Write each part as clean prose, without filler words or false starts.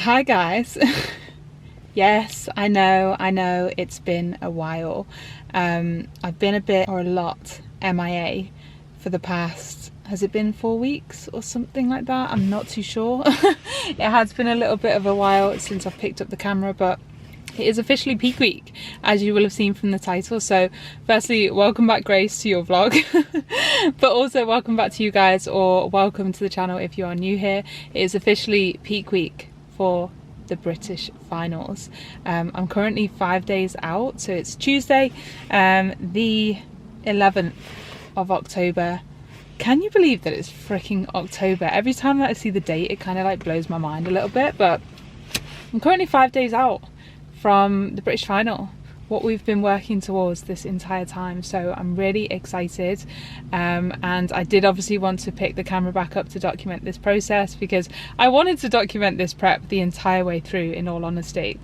Hi guys. Yes, I know it's been a while. I've been a lot MIA for the past, has it been 4 weeks or something like that? I'm not too sure. It has been a little bit of a while since I've picked up the camera, but it is officially peak week, as you will have seen from the title. So firstly, welcome back Grace to your vlog, but also welcome back to you guys, or welcome to the channel if you are new here. It is officially peak week for the British finals. I'm currently 5 days out, so it's Tuesday, the 11th of October. Can you believe that it's freaking October? Every time that I see the date, it kind of like blows my mind a little bit, but I'm currently 5 days out from the British final, what we've been working towards this entire time. So I'm really excited, and I did obviously want to pick the camera back up to document this process, because I wanted to document this prep the entire way through, in all honesty.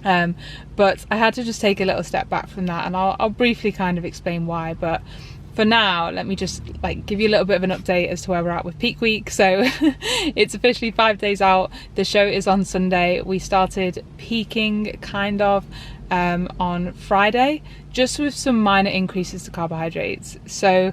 But I had to just take a little step back from that, and I'll briefly kind of explain why. But for now, let me just like give you a little bit of an update as to where we're at with peak week. So it's officially 5 days out. The show is on Sunday. We started peaking kind of on Friday, just with some minor increases to carbohydrates. So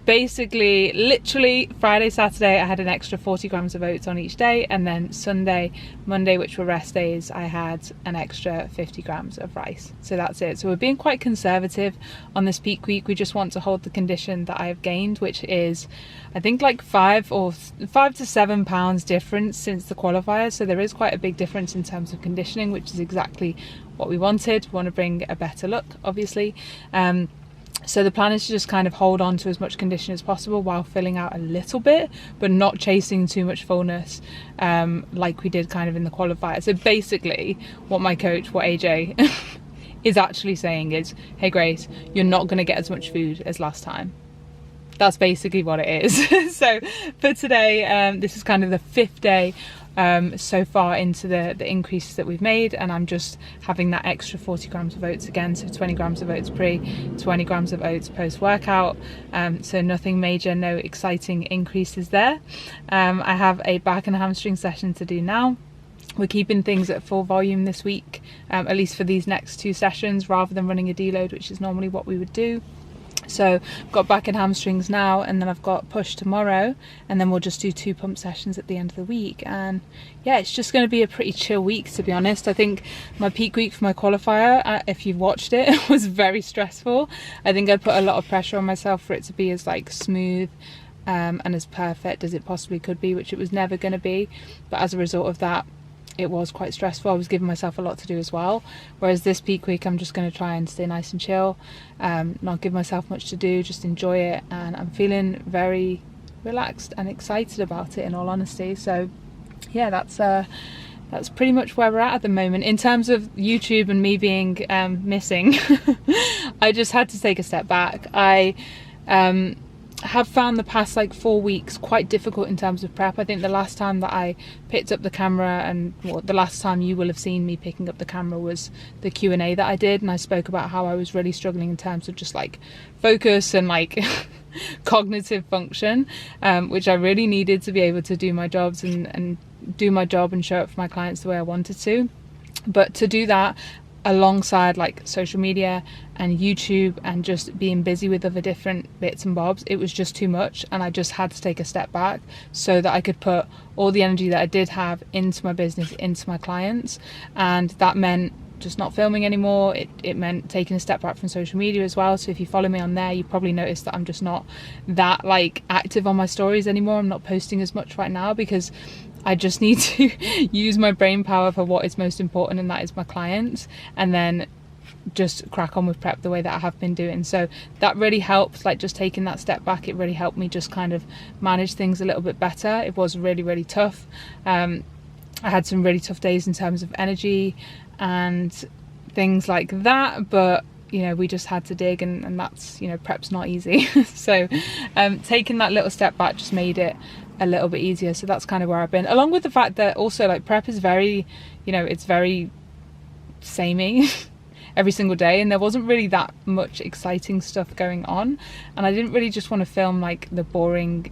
basically, literally Friday, Saturday, I had an extra 40 grams of oats on each day, and then Sunday, Monday, which were rest days, I had an extra 50 grams of rice. So that's it. So we're being quite conservative on this peak week. We just want to hold the condition that I have gained, which is I think like 5 to 7 pounds difference since the qualifier. So there is quite a big difference in terms of conditioning, which is exactly what we wanted. We want to bring a better look, obviously. So the plan is to just kind of hold on to as much condition as possible while filling out a little bit, but not chasing too much fullness, like we did kind of in the qualifier. So basically what my coach, what AJ is actually saying is, hey Grace, you're not going to get as much food as last time. That's basically what it is. So for today, this is kind of the 5th day so far into the increases that we've made, and I'm just having that extra 40 grams of oats again, so 20 grams of oats pre, 20 grams of oats post workout. So nothing major, no exciting increases there. I have a back and hamstring session to do now. We're keeping things at full volume this week, at least for these next 2 sessions, rather than running a deload, which is normally what we would do. So I've got back and hamstrings now, and then I've got push tomorrow, and then we'll just do 2 pump sessions at the end of the week. And yeah, it's just going to be a pretty chill week, to be honest. I think my peak week for my qualifier, if you've watched it, was very stressful. I think I put a lot of pressure on myself for it to be as like smooth and as perfect as it possibly could be, which it was never going to be. But as a result of that, it was quite stressful. I was giving myself a lot to do as well, whereas this peak week I'm just going to try and stay nice and chill, not give myself much to do, just enjoy it, and I'm feeling very relaxed and excited about it, in all honesty. So yeah, that's pretty much where we're at the moment. In terms of YouTube and me being missing, I just had to take a step back. I have found the past like 4 weeks quite difficult in terms of prep. I think the last time that I picked up the camera, and the last time you will have seen me picking up the camera, was the Q&A that I did, and I spoke about how I was really struggling in terms of just like focus and like cognitive function, which I really needed to be able to do my jobs and do my job and show up for my clients the way I wanted to. But to do that alongside like social media and YouTube and just being busy with other different bits and bobs, it was just too much, and I just had to take a step back so that I could put all the energy that I did have into my business, into my clients. And that meant just not filming anymore. It meant taking a step back from social media as well. So if you follow me on there, you probably noticed that I'm just not that like active on my stories anymore. I'm not posting as much right now, because I just need to use my brain power for what is most important, and that is my clients, and then just crack on with prep the way that I have been doing. So that really helped, like just taking that step back, it really helped me just kind of manage things a little bit better. It was really, really tough. I had some really tough days in terms of energy and things like that, but you know, we just had to dig, and that's, you know, prep's not easy. So taking that little step back just made it a little bit easier. So that's kind of where I've been, along with the fact that also like prep is very, you know, it's very samey every single day, and there wasn't really that much exciting stuff going on, and I didn't really just want to film like the boring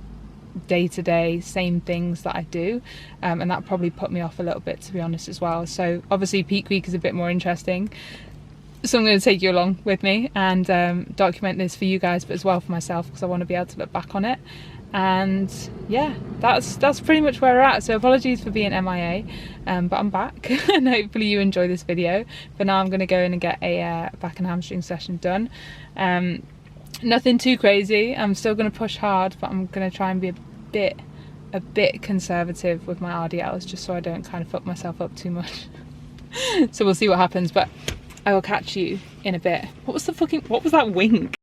day-to-day same things that I do, and that probably put me off a little bit, to be honest, as well. So obviously peak week is a bit more interesting, so I'm going to take you along with me and document this for you guys, but as well for myself, because I want to be able to look back on it. And yeah, that's pretty much where we're at. So apologies for being MIA, but I'm back and hopefully you enjoy this video. For now, I'm going to go in and get a back and hamstring session done. Nothing too crazy. I'm still going to push hard, but I'm going to try and be a bit conservative with my RDLs, just so I don't kind of fuck myself up too much. So we'll see what happens, but I will catch you in a bit. What was that wink?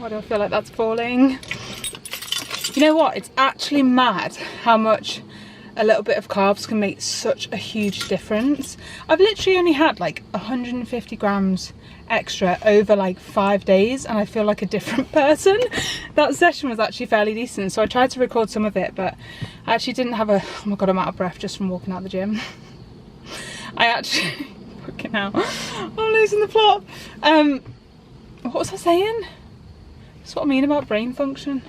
Why do I feel like that's falling? You know what? It's actually mad how much a little bit of carbs can make such a huge difference. I've literally only had like 150 grams extra over like 5 days and I feel like a different person. That session was actually fairly decent, so I tried to record some of it, but I actually didn't have a, oh my god, I'm out of breath just from walking out the gym. I actually, fucking hell, I'm losing the plot. What was I saying? That's what I mean about brain function.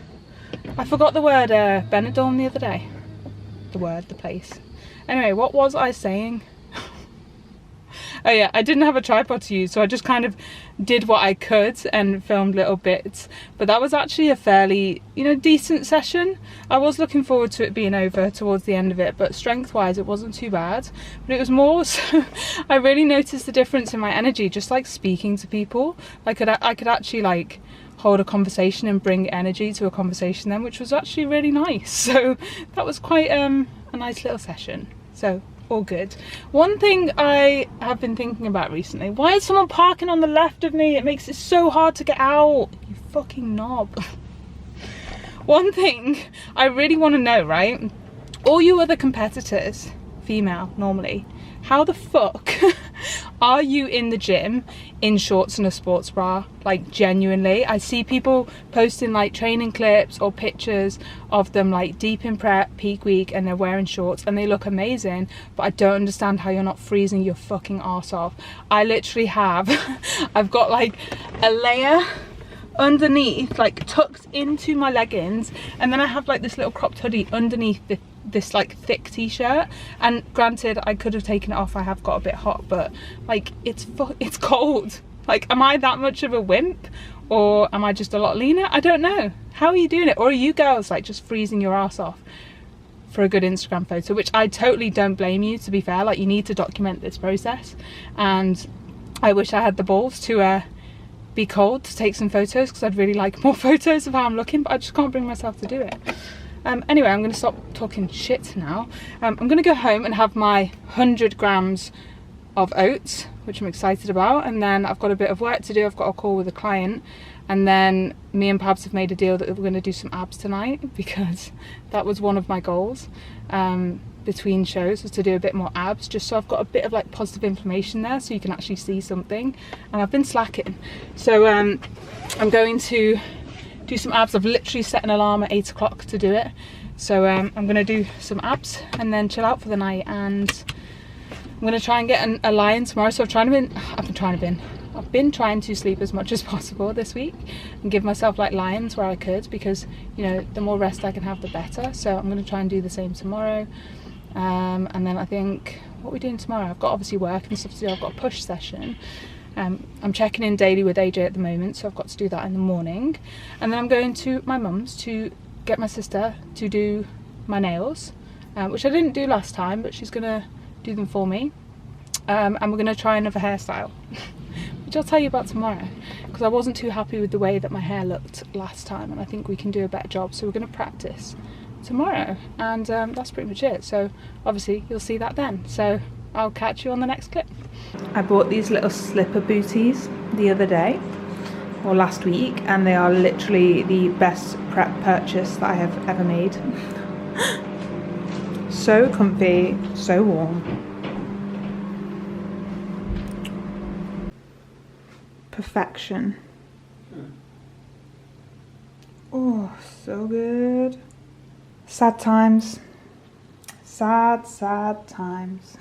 I forgot the word Benidorm the other day. The place. Anyway, what was I saying? Oh yeah, I didn't have a tripod to use, so I just kind of did what I could and filmed little bits. But that was actually a fairly, you know, decent session. I was looking forward to it being over towards the end of it, but strength-wise it wasn't too bad. But it was more so, I really noticed the difference in my energy, just like speaking to people. I could actually like hold a conversation and bring energy to a conversation then, which was actually really nice. So that was quite a nice little session. So all good. One thing I have been thinking about recently, why is someone parking on the left of me? It makes it so hard to get out, you fucking knob. One thing I really want to know, right, all you other competitors, female normally, how the fuck are you in the gym in shorts and a sports bra? Like, genuinely, I see people posting like training clips or pictures of them like deep in prep, peak week, and they're wearing shorts and they look amazing, but I don't understand how you're not freezing your fucking arse off. I literally have I've got like a layer underneath, like tucked into my leggings, and then I have like this little cropped hoodie underneath this like thick t-shirt. And granted, I could have taken it off, I have got a bit hot, but like it's cold. Like, am I that much of a wimp, or am I just a lot leaner? I don't know. How are you doing it? Or are you girls like just freezing your ass off for a good Instagram photo, which I totally don't blame you, to be fair. Like, you need to document this process, and I wish I had the balls to be called to take some photos, because I'd really like more photos of how I'm looking, but I just can't bring myself to do it. Anyway, I'm going to stop talking shit now. I'm going to go home and have my 100 grams of oats, which I'm excited about, and then I've got a bit of work to do. I've got a call with a client, and then me and Pabs have made a deal that we're going to do some abs tonight, because that was one of my goals between shows, was to do a bit more abs, just so I've got a bit of like positive inflammation there, so you can actually see something. And I've been slacking, so I'm going to do some abs. I've literally set an alarm at 8 o'clock to do it, so I'm going to do some abs and then chill out for the night. And I'm going to try and get a lie-in tomorrow. So I've been trying to sleep as much as possible this week and give myself like lie-ins where I could, because, you know, the more rest I can have, the better. So I'm going to try and do the same tomorrow. And then I think, what are we doing tomorrow? I've got obviously work and stuff to do. I've got a push session. I'm checking in daily with AJ at the moment, so I've got to do that in the morning. And then I'm going to my mum's to get my sister to do my nails, which I didn't do last time, but she's going to do them for me. And we're going to try another hairstyle, which I'll tell you about tomorrow, because I wasn't too happy with the way that my hair looked last time, and I think we can do a better job. So we're going to practice tomorrow, and that's pretty much it. So obviously you'll see that then. So I'll catch you on the next clip. I bought these little slipper booties the other day, or last week, and they are literally the best prep purchase that I have ever made. So comfy, so warm. Perfection. Oh, so good. Sad times. Sad, sad times.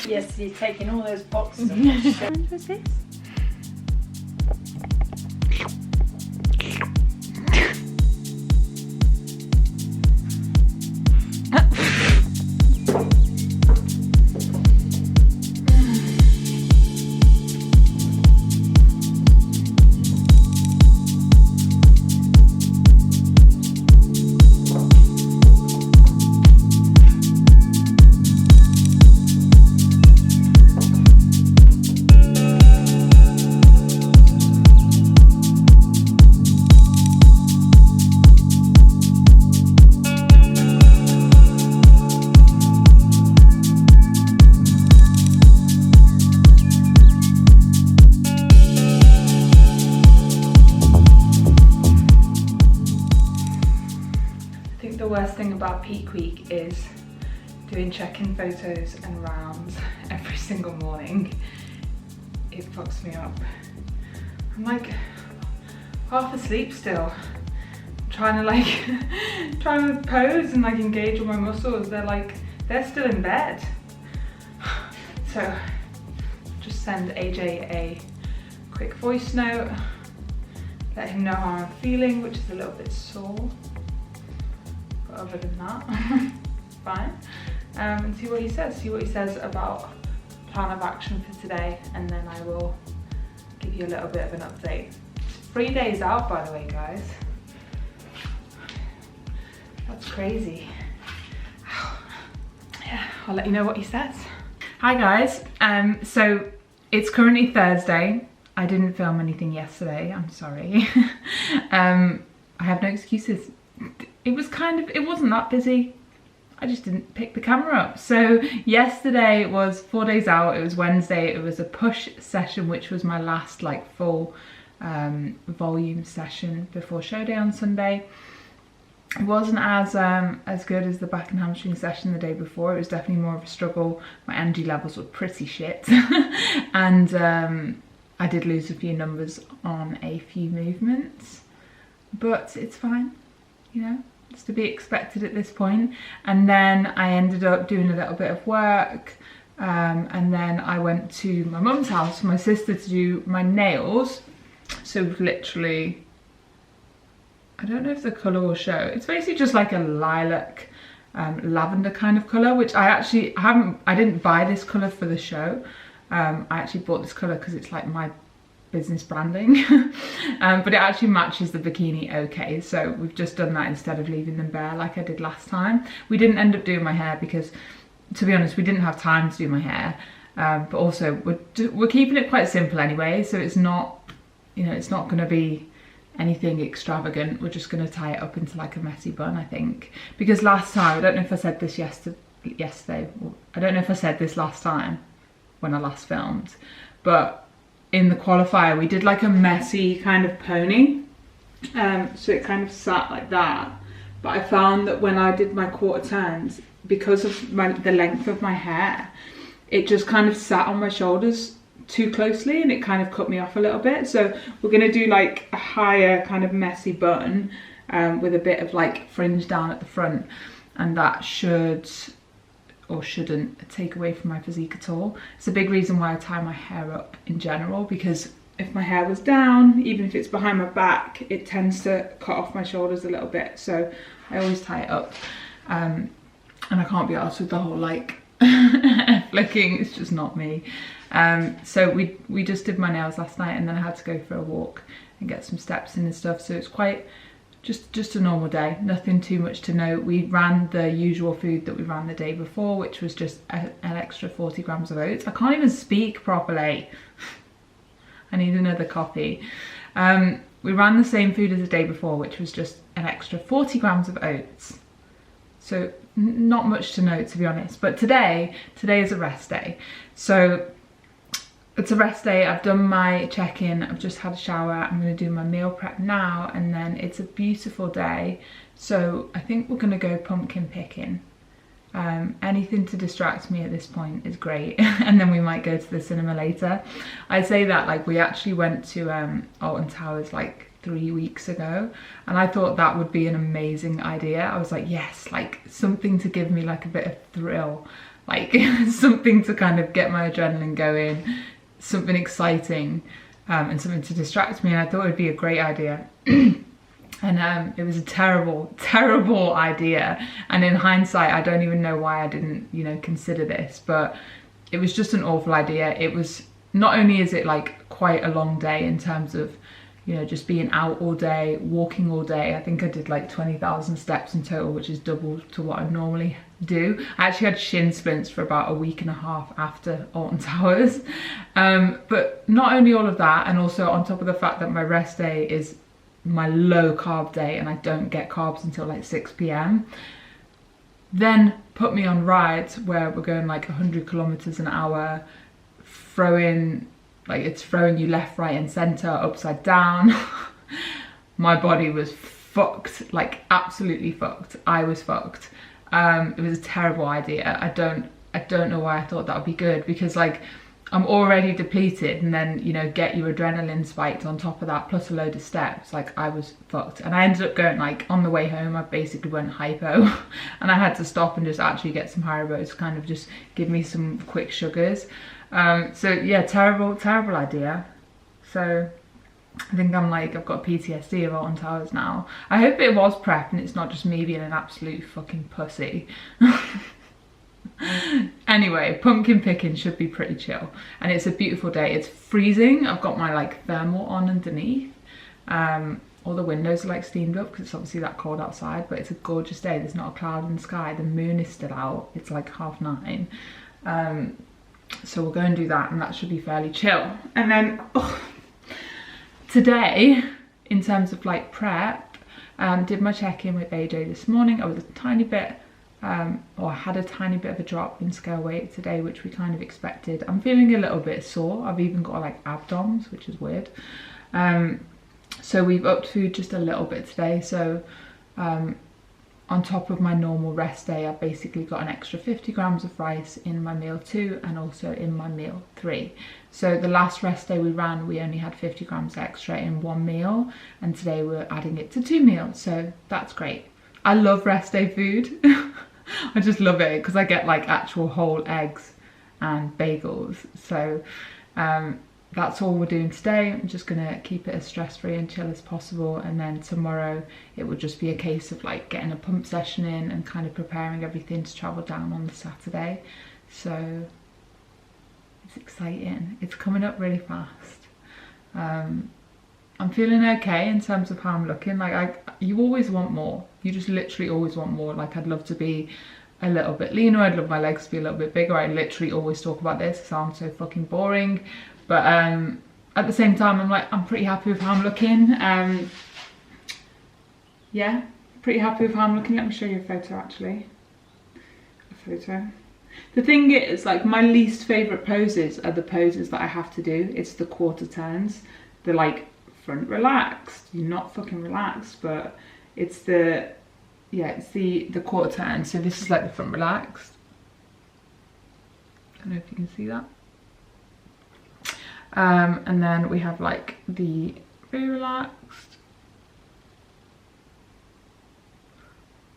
Yes, you're taking all those boxes. What was this? Worst thing about peak week is doing check-in photos and rounds every single morning. It fucks me up. I'm like half asleep still, trying to pose and like engage with my muscles. They're still in bed. So just send AJ a quick voice note, let him know how I'm feeling, which is a little bit sore. Other than that, fine. And see what he says about plan of action for today, and then I will give you a little bit of an update. It's 3 days out, by the way, guys. That's crazy. Yeah, I'll let you know what he says. Hi guys, so it's currently Thursday. I didn't film anything yesterday, I'm sorry. I have no excuses. It wasn't that busy. I just didn't pick the camera up. So yesterday was 4 days out. It was Wednesday. It was a push session, which was my last like full volume session before show day on Sunday. It wasn't as good as the back and hamstring session the day before. It was definitely more of a struggle. My energy levels were pretty shit. And I did lose a few numbers on a few movements, but it's fine, you know. It's to be expected at this point. And then I ended up doing a little bit of work, and then I went to my mum's house for my sister to do my nails. So literally, I don't know if the colour will show. It's basically just like a lilac lavender kind of colour, which I didn't buy this colour for the show. I actually bought this colour because it's like my business branding. But it actually matches the bikini okay, so we've just done that instead of leaving them bare like I did last time. We didn't end up doing my hair because, to be honest, we didn't have time to do my hair, but also we're keeping it quite simple anyway, so it's not, you know, it's not going to be anything extravagant. We're just going to tie it up into like a messy bun, I think, because last time, I don't know if I said this yesterday, I don't know if I said this last time when I last filmed, but in the qualifier we did like a messy kind of pony, so it kind of sat like that, but I found that when I did my quarter turns, because of the length of my hair, it just kind of sat on my shoulders too closely and it kind of cut me off a little bit. So we're going to do like a higher kind of messy bun with a bit of like fringe down at the front, and that should or shouldn't take away from my physique at all. It's a big reason why I tie my hair up in general, because if my hair was down, even if it's behind my back, it tends to cut off my shoulders a little bit, so I always tie it up. And I can't be arsed with the whole like flicking, it's just not me. So we just did my nails last night, and then I had to go for a walk and get some steps in and stuff, so it's quite just a normal day, nothing too much to note. We ran the usual food that we ran the day before, which was just an extra 40 grams of oats. I can't even speak properly. I need another coffee. We ran the same food as the day before, which was just an extra 40 grams of oats. So not much to note, to be honest. But today is a rest day. So it's a rest day. I've done my check-in, I've just had a shower, I'm going to do my meal prep now, and then it's a beautiful day, so I think we're going to go pumpkin picking. Anything to distract me at this point is great. And then we might go to the cinema later. I say that like we actually went to Alton Towers like 3 weeks ago, and I thought that would be an amazing idea. I was like, yes, like something to give me like a bit of thrill, like something to kind of get my adrenaline going, something exciting, and something to distract me, and I thought it would be a great idea. And it was a terrible idea, and in hindsight I don't even know why I didn't, you know, consider this, but it was just an awful idea. It was, not only is it like quite a long day in terms of, you know, just being out all day, walking all day. I think I did like 20,000 steps in total, which is double to what I normally do. I actually had shin splints for about a week and a half after Alton Towers. But not only all of that, and also on top of the fact that my rest day is my low carb day and I don't get carbs until like 6 p.m. Then put me on rides where we're going like 100 kilometers an hour, it's throwing you left, right and center, upside down. My body was fucked, like absolutely fucked. I was fucked. It was a terrible idea. I don't know why I thought that would be good, because like I'm already depleted, and then, you know, get your adrenaline spiked on top of that, plus a load of steps. Like I was fucked, and I ended up going, like on the way home I basically went hypo and I had to stop and just actually get some Haribo to kind of just give me some quick sugars. So yeah, terrible idea. So I think I'm like, I've got PTSD of Alton Towers now. I hope it was prep and it's not just me being an absolute fucking pussy. Anyway, pumpkin picking should be pretty chill, and it's a beautiful day. It's freezing. I've got my like thermal on underneath. All the windows are like steamed up because it's obviously that cold outside, but it's a gorgeous day. There's not a cloud in the sky. The moon is still out. It's like 9:30. So we'll go and do that, and that should be fairly chill. And then today, in terms of like prep, did my check-in with AJ this morning. I was a tiny bit, or I had a tiny bit of a drop in scale weight today, which we kind of expected. I'm feeling a little bit sore. I've even got like abdoms, which is weird. So we've upped food just a little bit today. So on top of my normal rest day, I've basically got an extra 50 grams of rice in my meal 2 and also in my meal 3. So the last rest day we ran, we only had 50 grams extra in one meal, and today we're adding it to 2 meals, so that's great. I love rest day food. I just love it because I get like actual whole eggs and bagels. So that's all we're doing today. I'm just gonna keep it as stress-free and chill as possible, and then tomorrow it will just be a case of like getting a pump session in and kind of preparing everything to travel down on the Saturday. So it's exciting. It's coming up really fast. I'm feeling okay in terms of how I'm looking. Like you always want more. You just literally always want more. Like I'd love to be a little bit leaner. I'd love my legs to be a little bit bigger. I literally always talk about this. It sounds so fucking boring. But at the same time, I'm like, I'm pretty happy with how I'm looking. Yeah, pretty happy with how I'm looking. Let me show you a photo actually. A photo. The thing is, like, my least favourite poses are the poses that I have to do. It's the quarter turns. The like front relaxed. You're not fucking relaxed, but it's the, yeah, it's the quarter turn. So this is like the front relaxed. I don't know if you can see that. And then we have like the very relaxed.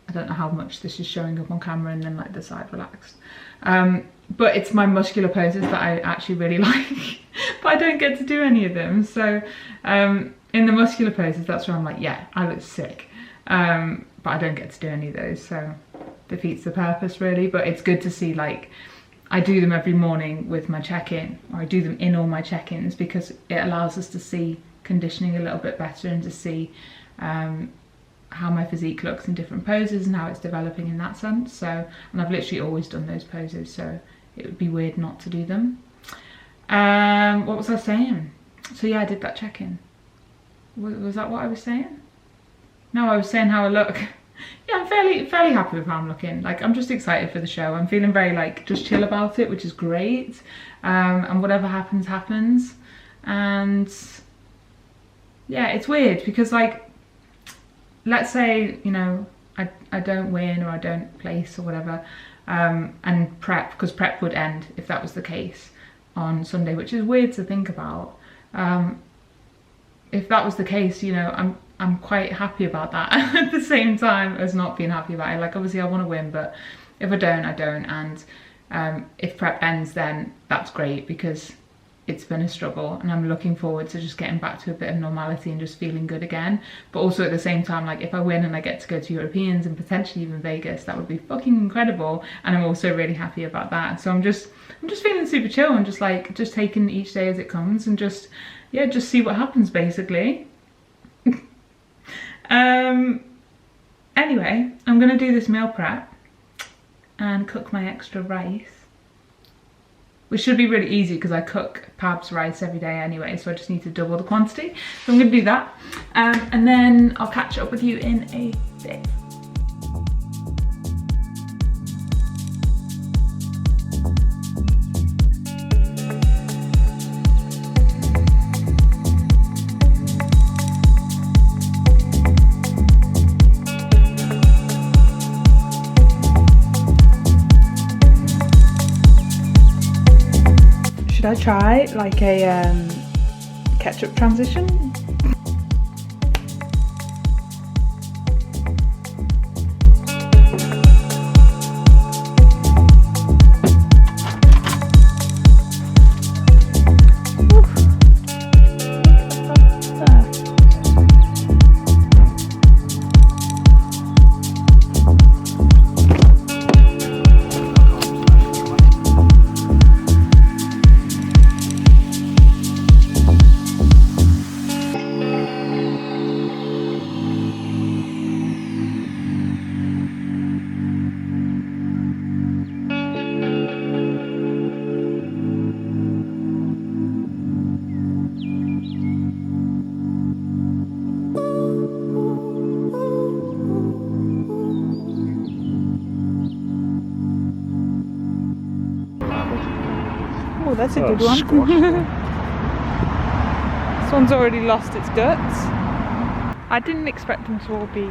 I don't know how much this is showing up on camera, and then like the side relaxed. But it's my muscular poses that I actually really like, but I don't get to do any of them. So in the muscular poses, that's where I'm like, yeah, I look sick. But I don't get to do any of those, so defeats the purpose really. But it's good to see, like, I do them every morning with my check-in, or I do them in all my check-ins, because it allows us to see conditioning a little bit better and to see how my physique looks in different poses and how it's developing in that sense. So, and I've literally always done those poses, so it would be weird not to do them. What was I saying? So yeah, I did that check-in. Was that what I was saying? No, I was saying how I look. Yeah, I'm fairly happy with how I'm looking. Like, I'm just excited for the show. I'm feeling very, like, just chill about it, which is great. And whatever happens, happens. And yeah, it's weird because, like, let's say, you know, I don't win or I don't place or whatever, and prep, because prep would end if that was the case on Sunday, which is weird to think about. If that was the case, you know, I'm quite happy about that at the same time as not being happy about it. Like, obviously I want to win, but if I don't, I don't. And if prep ends, then that's great, because it's been a struggle and I'm looking forward to just getting back to a bit of normality and just feeling good again. But also at the same time, like, if I win and I get to go to Europeans and potentially even Vegas, that would be fucking incredible. And I'm also really happy about that. So I'm just feeling super chill and just, like, just taking each day as it comes and just, yeah, just see what happens basically. Anyway, I'm gonna do this meal prep and cook my extra rice, which should be really easy because I cook Pab's rice every day anyway, so I just need to double the quantity. So I'm gonna do that, and then I'll catch up with you in a bit. Should I try like a ketchup transition? Oh, that's a good one. This one's already lost its guts. I didn't expect them to all be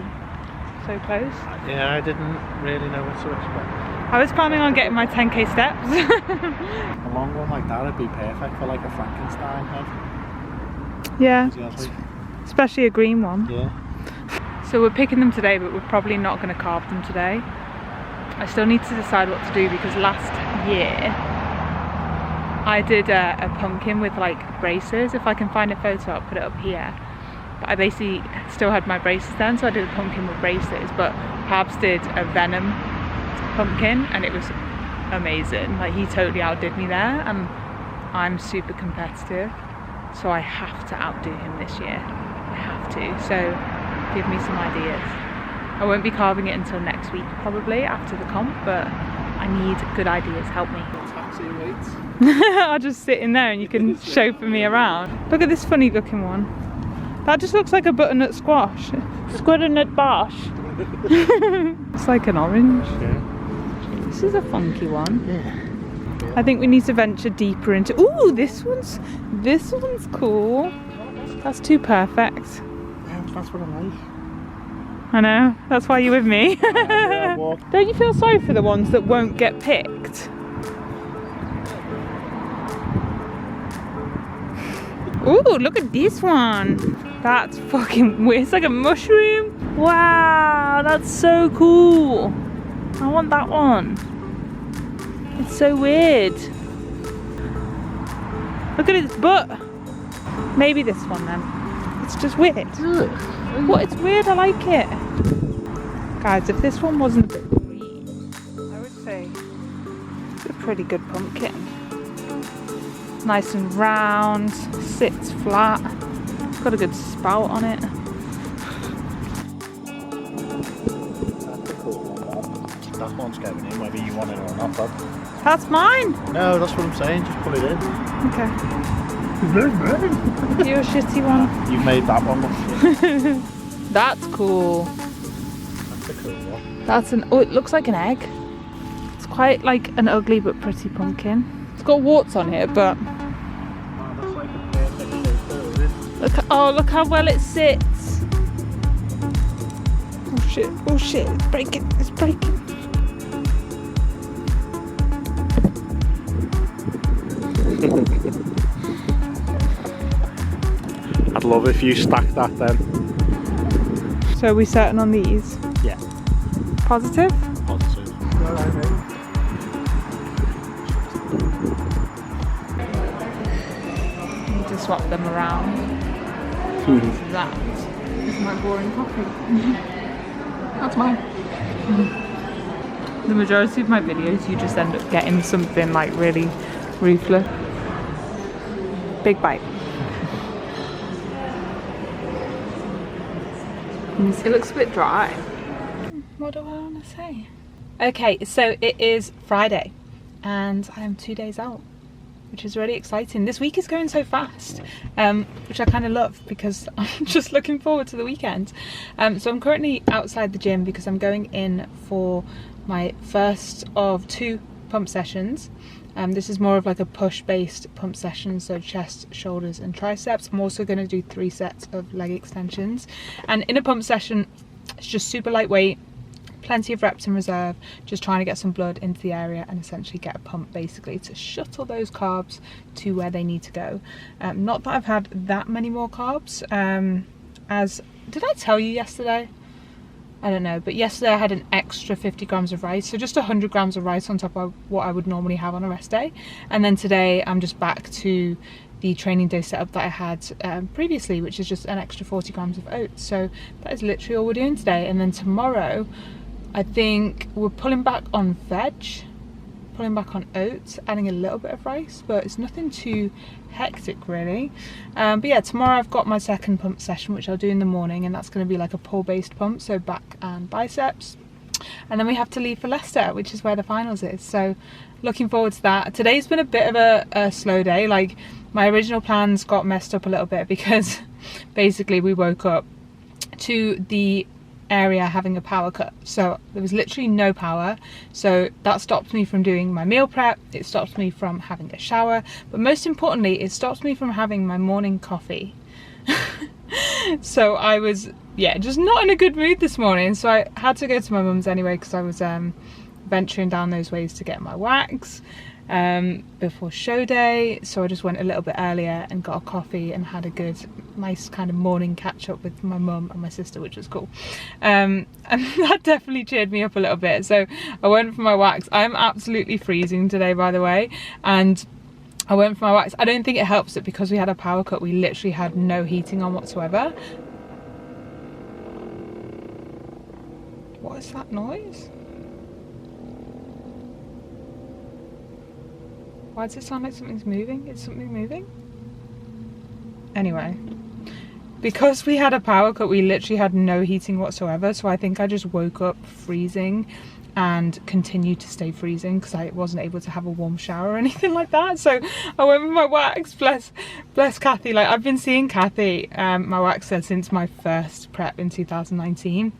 so close. Yeah, I didn't really know what to expect. I was planning on getting my 10k steps. A long one like that would be perfect for like a Frankenstein head. Yeah, especially a green one. Yeah. So we're picking them today, but we're probably not going to carve them today. I still need to decide what to do, because last year I did a pumpkin with like braces. If I can find a photo, I'll put it up here. But I basically still had my braces then, so I did a pumpkin with braces. But Pabs did a Venom pumpkin and it was amazing. Like, he totally outdid me there, and I'm super competitive. so I have to outdo him this year. I have to, so give me some ideas. I won't be carving it until next week probably after the comp, but I need good ideas. Help me. Taxi waits. I'll just sit in there and you can chauffeur me around. Look at this funny looking one. That just looks like a butternut squash. Butternut bosh. It's like an orange. Yeah. This is a funky one. Yeah. I think we need to venture deeper into. Ooh, this one's cool. That's too perfect. Yeah, that's what I like. I know, that's why you're with me. Yeah, well, Don't you feel sorry for the ones that won't get picked? Ooh, look at this one. That's fucking weird. It's like a mushroom. Wow, that's so cool. I want that one. It's so weird. Look at its butt. Maybe this one then. It's just weird. What? It's weird. I like it. Guys, if this one wasn't a bit green, I would say it's a pretty good pumpkin. Nice and round, sits flat. It's got a good spout on it. that's a cool one. That one's going in, whether you want it or not, bud. That's mine. No, that's what I'm saying. Just put it in. Okay. You're a shitty one. You've made that one look shit. That's cool. That's a cool one. That's an. Oh, it looks like an egg. It's quite like an ugly but pretty pumpkin. It's got warts on it, but Oh, that's like a perfect shape though, isn't it? look how well it sits. Oh shit! Oh shit! It's breaking! It's breaking! I'd love if you stacked that then. So are we certain on these? Yeah. Positive? Positive. Alright, mate. Need to swap them around. That is my boring coffee. That's mine. The majority of my videos, you just end up getting something like really ruthless. Big bite. It looks a bit dry. What do I want to say? Okay, so it is Friday and I am 2 days out, which is really exciting. This week is going so fast, which I kind of love because I'm just looking forward to the weekend. So I'm currently outside the gym because I'm going in for my first of 2 pump sessions. This is more of like a push based pump session, so chest, shoulders and triceps. I'm also going to do 3 sets of leg extensions, and in a pump session it's just super lightweight, plenty of reps in reserve, just trying to get some blood into the area and essentially get a pump basically to shuttle those carbs to where they need to go. Not that I've had that many more carbs, as did I tell you yesterday? I don't know, but yesterday I had an extra 50 grams of rice, so just 100 grams of rice on top of what I would normally have on a rest day. And then today I'm just back to the training day setup that I had previously, which is just an extra 40 grams of oats. So that is literally all we're doing today. And then tomorrow I think we're pulling back on veg, pulling back on oats, adding a little bit of rice, but it's nothing too hectic really. But yeah, tomorrow I've got my second pump session, which I'll do in the morning, and that's going to be like a pull based pump, so back and biceps. And then we have to leave for Leicester, which is where the finals is, so looking forward to that. Today's been a bit of a slow day. Like, my original plans got messed up a little bit because basically we woke up to the area having a power cut, so there was literally no power, so that stopped me from doing my meal prep, it stopped me from having a shower, but most importantly it stopped me from having my morning coffee. So I was, yeah, just not in a good mood this morning, so I had to go to my mum's anyway because I was venturing down those ways to get my wax before show day. So I just went a little bit earlier and got a coffee and had a good nice kind of morning catch up with my mum and my sister, which was cool, and that definitely cheered me up a little bit. So I went for my wax. I'm absolutely freezing today, by the way, and I went for my wax. I don't think it helps that because we had a power cut we literally had no heating on whatsoever. What is that noise? Why does it sound like something's moving? Is something moving? Anyway, because we had a power cut, we literally had no heating whatsoever, so I think I just woke up freezing and continued to stay freezing because I wasn't able to have a warm shower or anything like that. So I went with my wax. Bless Kathy. Like, I've been seeing Kathy, my waxer, since my first prep in 2019.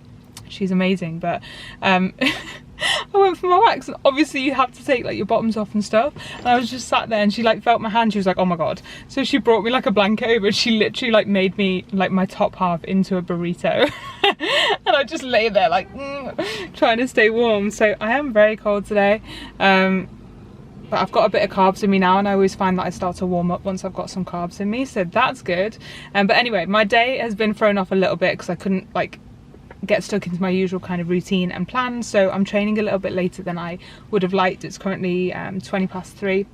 She's amazing, but I went for my wax, and obviously you have to take like your bottoms off and stuff, and I was just sat there and she like felt my hand. She was like, oh my god. So she brought me like a blanket over and she literally like made me like my top half into a burrito and I just lay there like trying to stay warm. So I am very cold today, but I've got a bit of carbs in me now, and I always find that I start to warm up once I've got some carbs in me, so that's good. But anyway, my day has been thrown off a little bit because I couldn't like get stuck into my usual kind of routine and plan, so I'm training a little bit later than I would have liked. It's currently 3:20,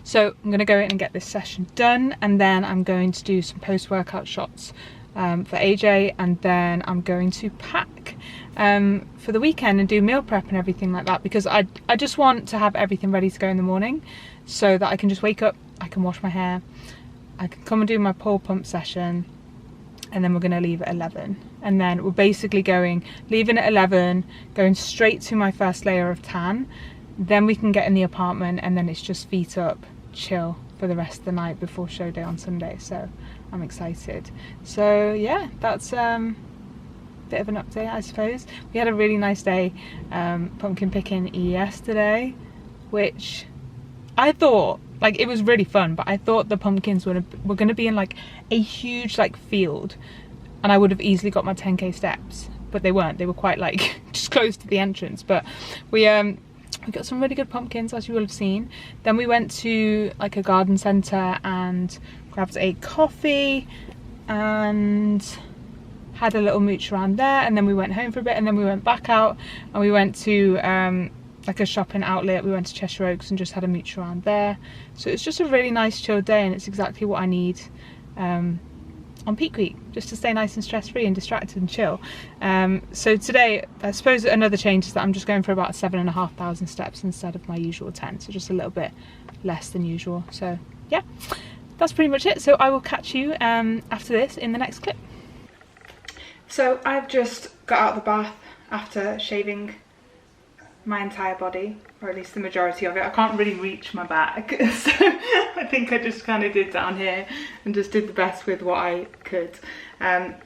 so I'm going to go in and get this session done, and then I'm going to do some post-workout shots for AJ, and then I'm going to pack for the weekend and do meal prep and everything like that, because I just want to have everything ready to go in the morning so that I can just wake up, I can wash my hair, I can come and do my pole pump session, and then we're going to leave at 11, and then we're basically leaving at 11, going straight to my first layer of tan, then we can get in the apartment, and then it's just feet up, chill for the rest of the night before show day on Sunday. So I'm excited. So yeah, that's bit of an update, I suppose. We had a really nice day pumpkin picking yesterday, which I thought, like, it was really fun, but I thought the pumpkins were going to be in like a huge like field, and I would have easily got my 10k steps, but they weren't. They were quite like just close to the entrance. But we got some really good pumpkins, as you will have seen. Then we went to like a garden centre and grabbed a coffee and had a little mooch around there, and then we went home for a bit, and then we went back out and we went to like a shopping outlet. We went to Cheshire Oaks and just had a mooch around there. So it's just a really nice chill day, and it's exactly what I need on peak week, just to stay nice and stress-free and distracted and chill. So today, I suppose another change is that I'm just going for about 7,500 steps instead of my usual 10, so just a little bit less than usual. So yeah, that's pretty much it. So I will catch you after this in the next clip. So I've just got out of the bath after shaving my entire body, or at least the majority of it. I can't really reach my back, so I think I just kind of did down here and just did the best with what I could. So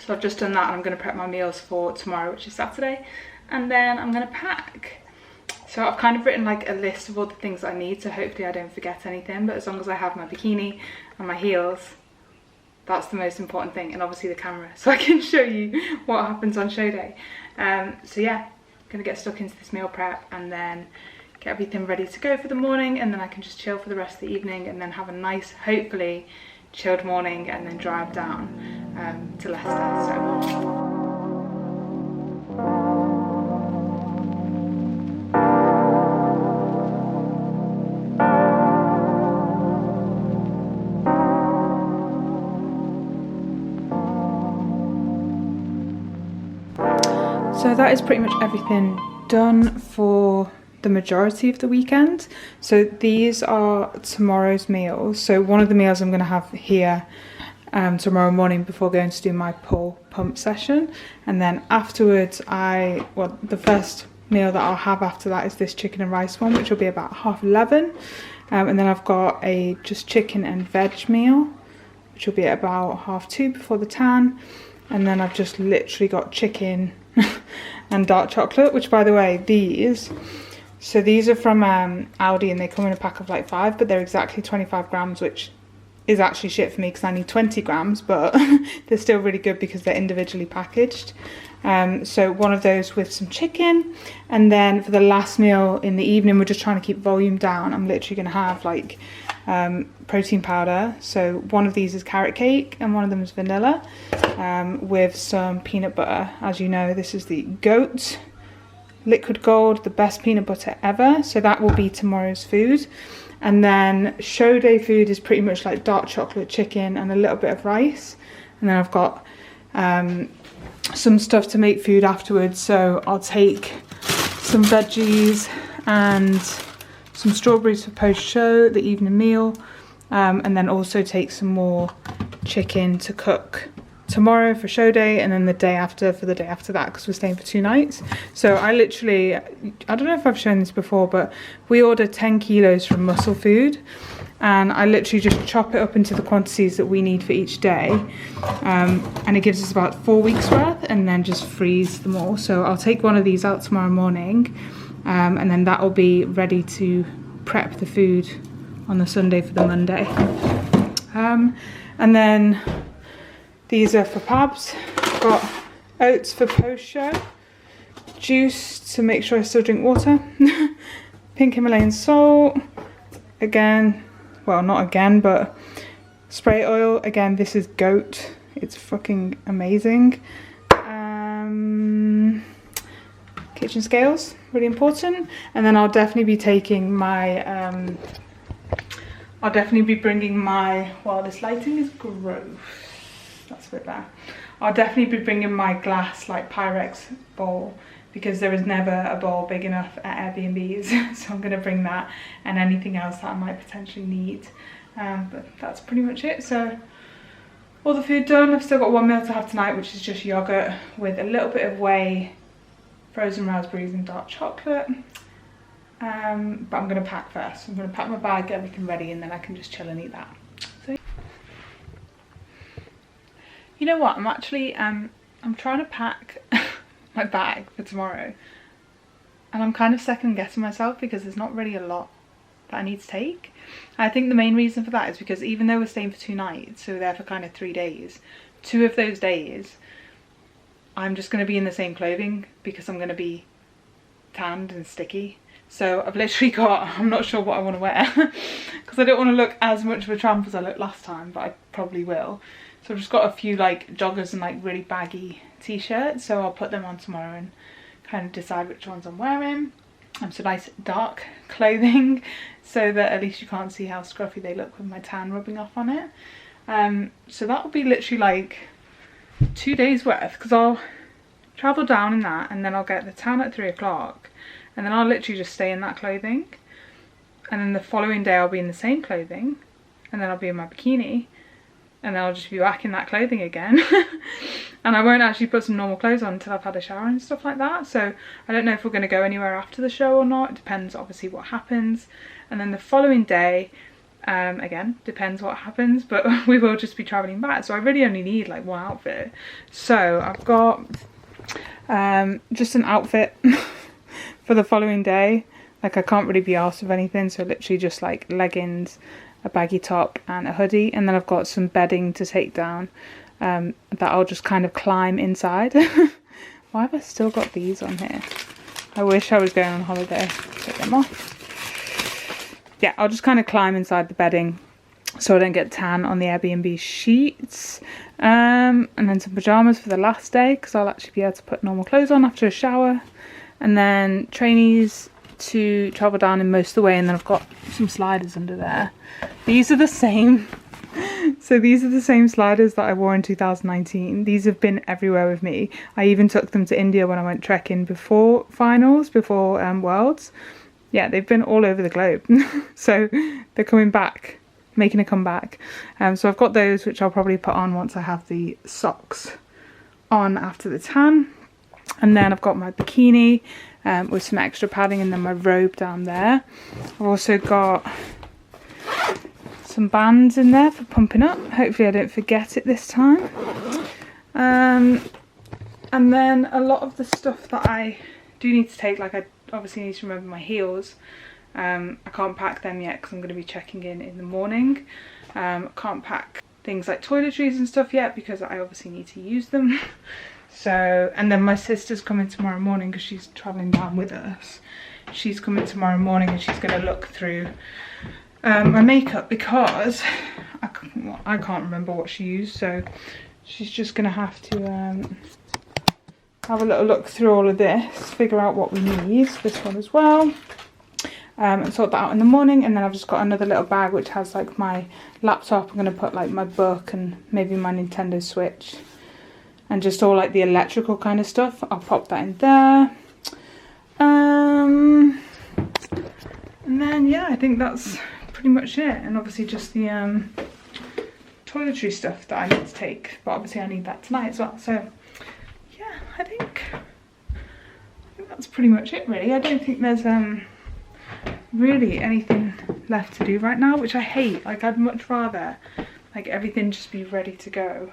I've just done that, and I'm going to prep my meals for tomorrow, which is Saturday, and then I'm going to pack. So I've kind of written like a list of all the things I need, so hopefully I don't forget anything, but as long as I have my bikini and my heels, that's the most important thing, and obviously the camera, so I can show you what happens on show day. So yeah, gonna get stuck into this meal prep and then get everything ready to go for the morning, and then I can just chill for the rest of the evening, and then have a nice, hopefully chilled morning, and then drive down to Leicester. So that is pretty much everything done for the majority of the weekend. So these are tomorrow's meals. So one of the meals I'm going to have here tomorrow morning before going to do my pull pump session, and then afterwards the first meal that I'll have after that is this chicken and rice one, which will be about 11:30, and then I've got a just chicken and veg meal, which will be at about 2:30 before the tan, and then I've just literally got chicken and dark chocolate, which, by the way, these are from Aldi, and they come in a pack of like 5, but they're exactly 25 grams, which is actually shit for me because I need 20 grams, but they're still really good because they're individually packaged. So one of those with some chicken, and then for the last meal in the evening, we're just trying to keep volume down. I'm literally going to have like protein powder. So one of these is carrot cake and one of them is vanilla, with some peanut butter. As you know, this is the Goat Liquid Gold, the best peanut butter ever. So that will be tomorrow's food. And then show day food is pretty much like dark chocolate, chicken, and a little bit of rice. And then I've got some stuff to make food afterwards. So I'll take some veggies and some strawberries for post-show, the evening meal. and then also take some more chicken to cook tomorrow for show day, and then the day after for the day after that, because we're staying for 2 nights. So I don't know if I've shown this before, but we order 10 kilos from Muscle Food, and I literally just chop it up into the quantities that we need for each day, and it gives us about 4 weeks worth, and then just freeze them all. So I'll take one of these out tomorrow morning, and then that will be ready to prep the food on the Sunday for the Monday. And then these are for Pabs. Got oats for post-show, juice to make sure I still drink water, pink Himalayan salt, again, well not again, but spray oil, again this is goat, it's fucking amazing. Kitchen scales, really important. And then I'll definitely be taking my, I'll definitely be bringing my, well this lighting is gross. That's a bit bad. I'll definitely be bringing my glass like Pyrex bowl, because there is never a bowl big enough at Airbnbs. So I'm going to bring that and anything else that I might potentially need. But that's pretty much it. So all the food done. I've still got one meal to have tonight, which is just yogurt with a little bit of whey, frozen raspberries and dark chocolate. But I'm going to pack first. I'm going to pack my bag, get everything ready, and then I can just chill and eat that. So you know what, I'm actually, I'm trying to pack my bag for tomorrow, and I'm kind of second guessing myself because there's not really a lot that I need to take. I think the main reason for that is because even though we're staying for 2 nights, so we're there for kind of 3 days, 2 of those days I'm just going to be in the same clothing because I'm going to be tanned and sticky. So I've literally got, I'm not sure what I want to wear because I don't want to look as much of a tramp as I looked last time, but I probably will. So I've just got a few like joggers and like really baggy t-shirts, so I'll put them on tomorrow and kind of decide which ones I'm wearing. So nice dark clothing so that at least you can't see how scruffy they look with my tan rubbing off on it. So that will be literally like 2 days worth, because I'll travel down in that and then I'll get the tan at 3 o'clock and then I'll literally just stay in that clothing, and then the following day I'll be in the same clothing, and then I'll be in my bikini, and then I'll just be back in that clothing again. And I won't actually put some normal clothes on until I've had a shower and stuff like that. So I don't know if we're going to go anywhere after the show or not. It depends obviously what happens. And then the following day, again, depends what happens, but we will just be travelling back. So I really only need like 1 outfit. So I've got just an outfit for the following day. Like I can't really be arsed with anything, so literally just like leggings, a baggy top and a hoodie, and then I've got some bedding to take down that I'll just kind of climb inside. Why have I still got these on here? I wish I was going on holiday. Take them off. Yeah, I'll just kind of climb inside the bedding so I don't get tan on the Airbnb sheets, and then some pyjamas for the last day because I'll actually be able to put normal clothes on after a shower, and then trainees to travel down in most of the way, and then I've got some sliders under there. These are the same, so these are the same sliders that I wore in 2019. These have been everywhere with me. I even took them to India when I went trekking before finals, before Worlds. Yeah, they've been all over the globe. So they're coming back, making a comeback. So I've got those, which I'll probably put on once I have the socks on after the tan. And then I've got my bikini with some extra padding, and then my robe down there. I've also got some bands in there for pumping up. Hopefully I don't forget it this time. And then a lot of the stuff that I do need to take, like I obviously need to remember my heels. I can't pack them yet because I'm going to be checking in the morning. I can't pack things like toiletries and stuff yet because I obviously need to use them. So, and then my sister's coming tomorrow morning because she's travelling down with us. She's coming tomorrow morning and she's going to look through my makeup because I can't remember what she used. So she's just going to have to have a little look through all of this, figure out what we need, this one as well, and sort that out in the morning. And then I've just got another little bag which has like my laptop. I'm going to put like my book and maybe my Nintendo Switch and just all like the electrical kind of stuff. I'll pop that in there. And then yeah, I think that's pretty much it. And obviously just the toiletry stuff that I need to take, but obviously I need that tonight as well. So yeah, I think that's pretty much it really. I don't think there's really anything left to do right now, which I hate. Like, I'd much rather like everything just be ready to go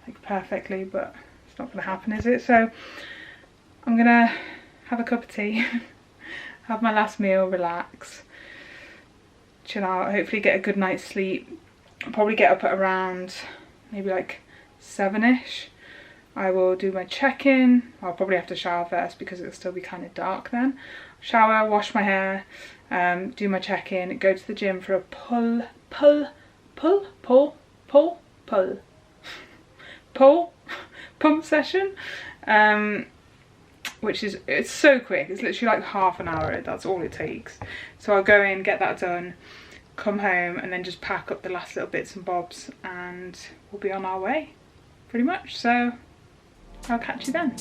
like perfectly, but it's not gonna happen, is it? So I'm gonna have a cup of tea, have my last meal, relax, chill out, hopefully get a good night's sleep. I'll probably get up at around maybe like 7ish. I will do my check-in. I'll probably have to shower first because it'll still be kind of dark then. Shower, wash my hair, do my check-in, go to the gym for a pump session, which is, it's so quick. It's literally like half an hour. That's all it takes. So I'll go in, get that done, come home, and then just pack up the last little bits and bobs, and we'll be on our way pretty much. So I'll catch you then.